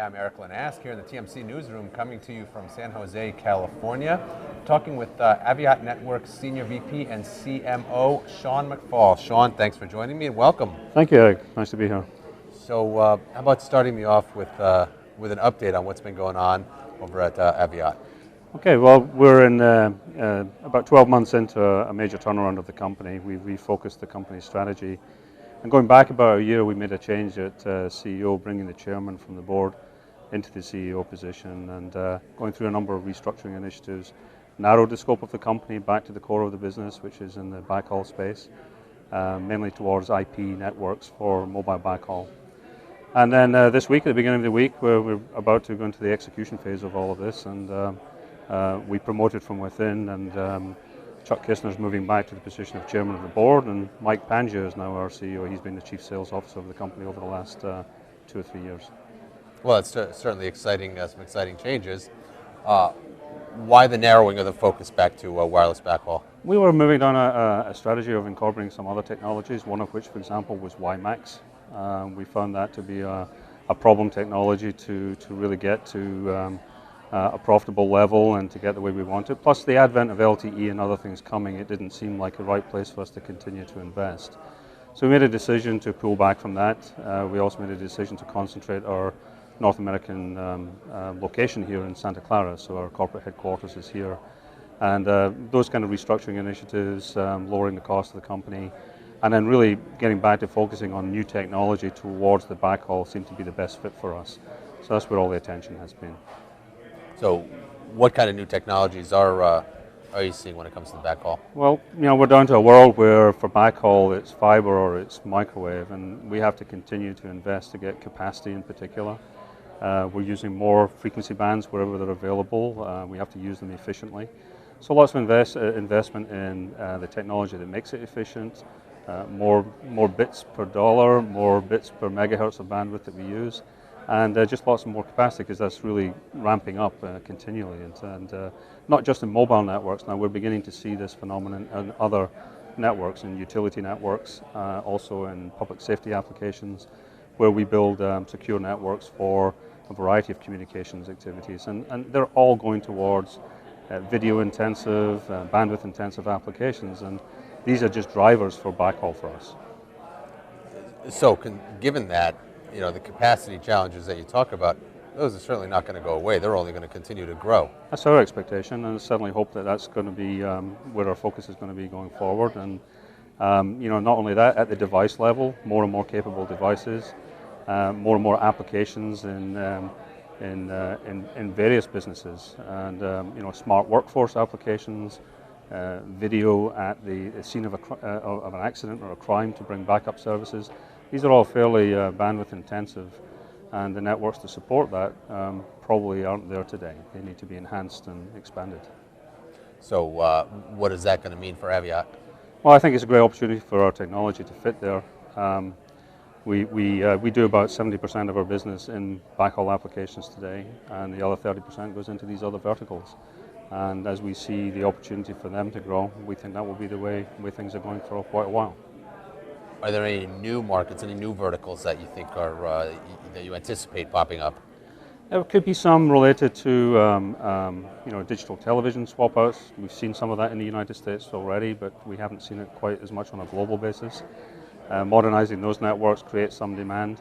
I'm Erik Linask here in the TMC newsroom, coming to you from San Jose, California, talking with Aviat Networks Senior VP and CMO, Shaun McFall. Shaun, thanks for joining me and welcome. Thank you, Erik. Nice to be here. So how about starting me off with an update on what's been going on over at Aviat? Okay, well, we're in about 12 months into a major turnaround of the company. We've refocused the company's strategy. And going back about a year, we made a change at CEO, bringing the chairman from the board into the CEO position and going through a number of restructuring initiatives, narrowed the scope of the company back to the core of the business, which is in the backhaul space, mainly towards IP networks for mobile backhaul. And then this week, at the beginning of the week, we're about to go into the execution phase of all of this, and we promoted from within, and Chuck Kissner's moving back to the position of chairman of the board, and Mike Pangea is now our CEO. He's been the chief sales officer of the company over the last 2 or 3 years. Well, it's certainly exciting, some exciting changes. Why the narrowing of the focus back to wireless backhaul? We were moving down a strategy of incorporating some other technologies, one of which, for example, was WiMAX. We found that to be a problem technology to really get to a profitable level and to get the way we want it. Plus the advent of LTE and other things coming, it didn't seem like a right place for us to continue to invest. So we made a decision to pull back from that. We also made a decision to concentrate our North American location here in Santa Clara, so our corporate headquarters is here. And those kind of restructuring initiatives, lowering the cost of the company, and then really getting back to focusing on new technology towards the backhaul seemed to be the best fit for us. So that's where all the attention has been. So what kind of new technologies are you seeing when it comes to the backhaul? Well, we're down to a world where for backhaul it's fiber or it's microwave, and we have to continue to invest to get capacity in particular. We're using more frequency bands wherever they're available. We have to use them efficiently. So lots of investment in the technology that makes it efficient, more bits per dollar, more bits per megahertz of bandwidth that we use, and just lots of more capacity, because that's really ramping up continually. And not just in mobile networks, now we're beginning to see this phenomenon in other networks, in utility networks, also in public safety applications, where we build secure networks for a variety of communications activities. And they're all going towards video intensive, bandwidth intensive applications, and these are just drivers for backhaul for us. So given that, the capacity challenges that you talk about, those are certainly not going to go away. They're only going to continue to grow. That's our expectation, and I certainly hope that that's going to be where our focus is going to be going forward. And not only that, at the device level, more and more capable devices, more and more applications in various businesses, and smart workforce applications, video at the scene of an accident or a crime to bring backup services. These are all fairly bandwidth intensive, and the networks to support that probably aren't there today. They need to be enhanced and expanded. So what is that going to mean for Aviat? Well, I think it's a great opportunity for our technology to fit there. We do about 70% of our business in backhaul applications today, and the other 30% goes into these other verticals. And as we see the opportunity for them to grow, we think that will be the way things are going for quite a while. Are there any new markets, any new verticals that you think are that you anticipate popping up? There could be some related to digital television swap outs. We've seen some of that in the United States already, but we haven't seen it quite as much on a global basis. Modernizing those networks creates some demand.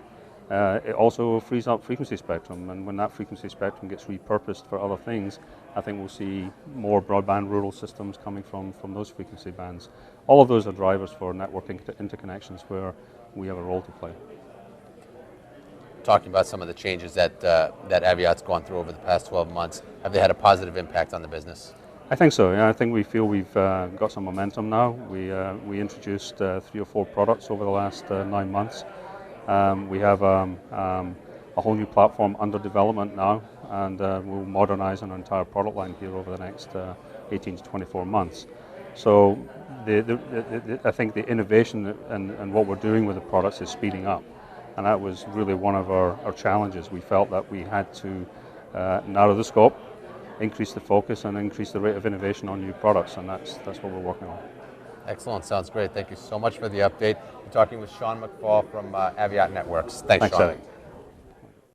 It also frees up frequency spectrum, and when that frequency spectrum gets repurposed for other things, I think we'll see more broadband rural systems coming from those frequency bands. All of those are drivers for networking interconnections where we have a role to play. Talking about some of the changes that Aviat's gone through over the past 12 months, have they had a positive impact on the business? I think so. Yeah, I think we feel we've got some momentum now. We introduced 3 or 4 products over the last 9 months. We have a whole new platform under development now, and we'll modernize an entire product line here over the next 18 to 24 months. So I think the innovation and what we're doing with the products is speeding up, and that was really one of our challenges. We felt that we had to narrow the scope, increase the focus, and increase the rate of innovation on new products, and that's what we're working on. Excellent, sounds great. Thank you so much for the update. We're talking with Shaun McFall from Aviat Networks. Thanks, Shaun. Erik.